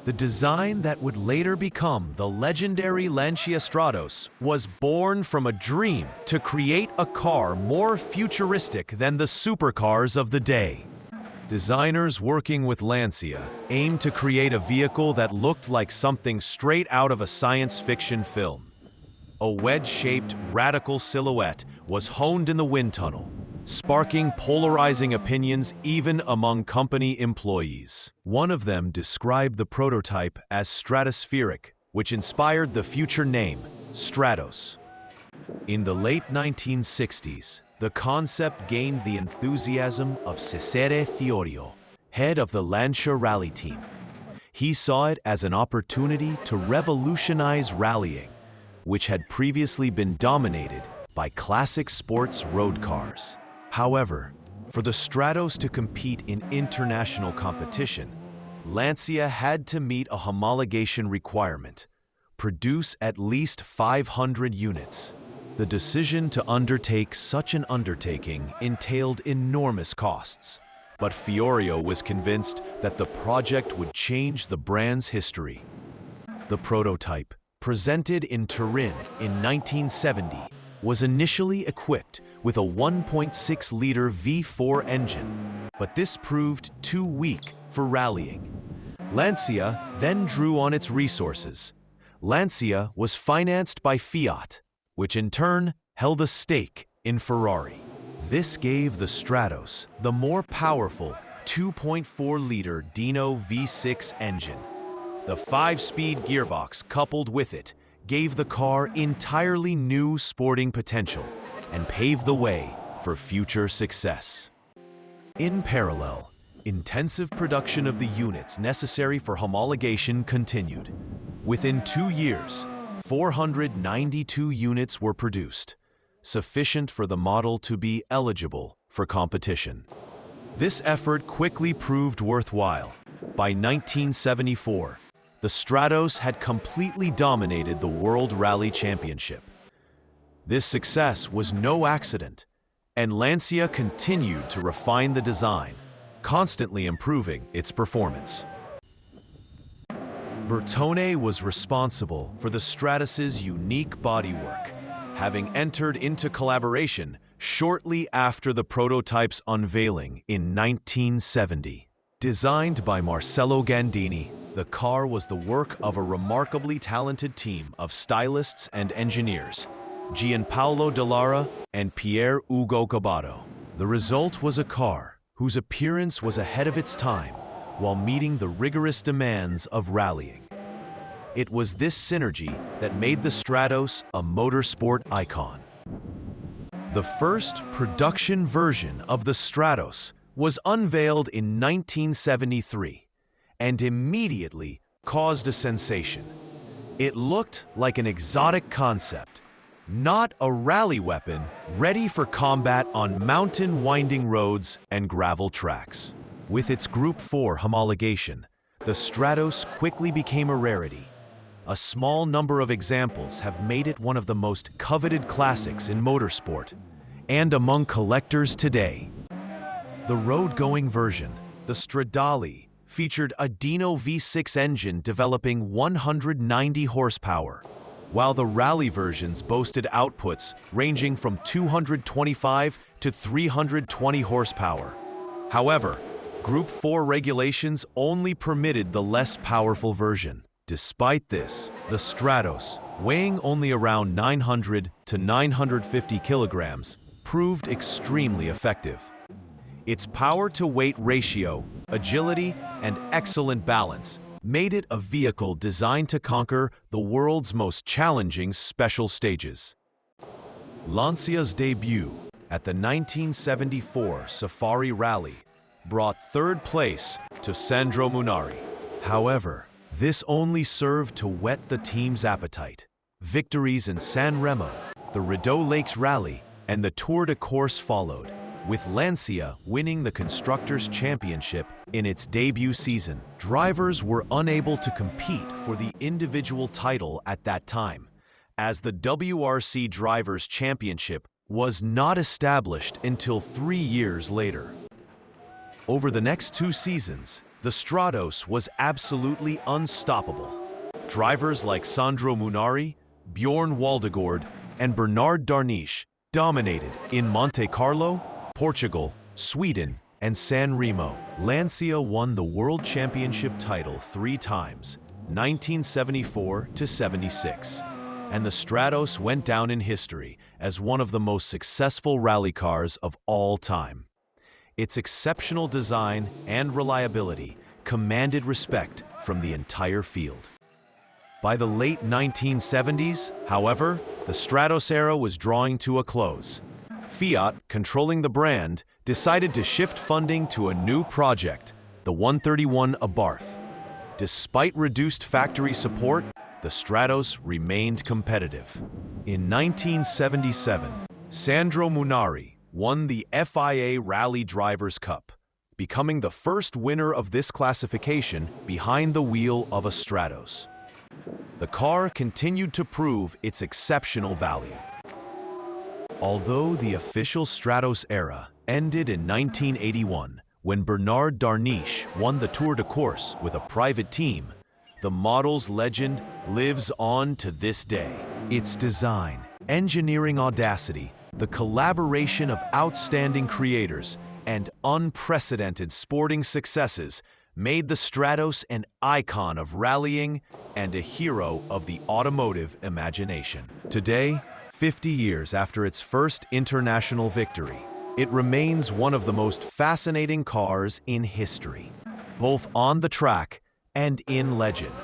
The design that would later become the legendary Lancia Stratos was born from a dream to create a car more futuristic than the supercars of the day. Designers working with Lancia aimed to create a vehicle that looked like something straight out of a science fiction film. A wedge-shaped, radical silhouette was honed in the wind tunnel, sparking polarizing opinions even among company employees. One of them described the prototype as stratospheric, which inspired the future name, Stratos. In the late 1960s, the concept gained the enthusiasm of Cesare Fiorio, head of the Lancia rally team. He saw it as an opportunity to revolutionize rallying, which had previously been dominated by classic sports road cars. However, for the Stratos to compete in international competition, Lancia had to meet a homologation requirement: produce at least 500 units. The decision to undertake such an undertaking entailed enormous costs, but Fiorio was convinced that the project would change the brand's history. The prototype, presented in Turin in 1970, was initially equipped with a 1.6-liter V4 engine, but this proved too weak for rallying. Lancia then drew on its resources. Lancia was financed by Fiat, which in turn held a stake in Ferrari. This gave the Stratos the more powerful 2.4-liter Dino V6 engine. The 5-speed gearbox coupled with it gave the car entirely new sporting potential and paved the way for future success. In parallel, intensive production of the units necessary for homologation continued. Within 2 years, 492 units were produced, sufficient for the model to be eligible for competition. This effort quickly proved worthwhile. By 1974, the Stratos had completely dominated the World Rally Championship. This success was no accident, and Lancia continued to refine the design, constantly improving its performance. Bertone was responsible for the Stratos' unique bodywork, having entered into collaboration shortly after the prototype's unveiling in 1970. Designed by Marcello Gandini, the car was the work of a remarkably talented team of stylists and engineers, Gianpaolo Dallara and Pier Ugo Gabato. The result was a car whose appearance was ahead of its time while meeting the rigorous demands of rallying. It was this synergy that made the Stratos a motorsport icon. The first production version of the Stratos was unveiled in 1973 and immediately caused a sensation. It looked like an exotic concept, not a rally weapon ready for combat on mountain winding roads and gravel tracks. With its Group 4 homologation, the Stratos quickly became a rarity. A small number of examples have made it one of the most coveted classics in motorsport and among collectors today. The road-going version, the Stradale, featured a Dino V6 engine developing 190 horsepower, while the rally versions boasted outputs ranging from 225 to 320 horsepower. However, Group 4 regulations only permitted the less powerful version. Despite this, the Stratos, weighing only around 900 to 950 kilograms, proved extremely effective. Its power-to-weight ratio, agility, and excellent balance made it a vehicle designed to conquer the world's most challenging special stages. Lancia's debut at the 1974 Safari Rally brought third place to Sandro Munari. However, this only served to whet the team's appetite. Victories in San Remo, the Rideau Lakes Rally, and the Tour de Corse followed, with Lancia winning the Constructors' Championship in its debut season. Drivers were unable to compete for the individual title at that time, as the WRC Drivers' Championship was not established until 3 years later. Over the next 2 seasons, the Stratos was absolutely unstoppable. Drivers like Sandro Munari, Bjorn Waldegård, and Bernard Darniche dominated in Monte Carlo, Portugal, Sweden, and San Remo. Lancia won the World Championship title 3 times, 1974 to 76, and the Stratos went down in history as one of the most successful rally cars of all time. Its exceptional design and reliability commanded respect from the entire field. By the late 1970s, however, the Stratos era was drawing to a close. Fiat, controlling the brand, decided to shift funding to a new project, the 131 Abarth. Despite reduced factory support, the Stratos remained competitive. In 1977, Sandro Munari won the FIA Rally Drivers' Cup, becoming the first winner of this classification behind the wheel of a Stratos. The car continued to prove its exceptional value. Although the official Stratos era ended in 1981, when Bernard Darniche won the Tour de Corse with a private team, the model's legend lives on to this day. Its design, engineering audacity, the collaboration of outstanding creators, and unprecedented sporting successes made the Stratos an icon of rallying and a hero of the automotive imagination. Today, 50 years after its first international victory, it remains one of the most fascinating cars in history, both on the track and in legend.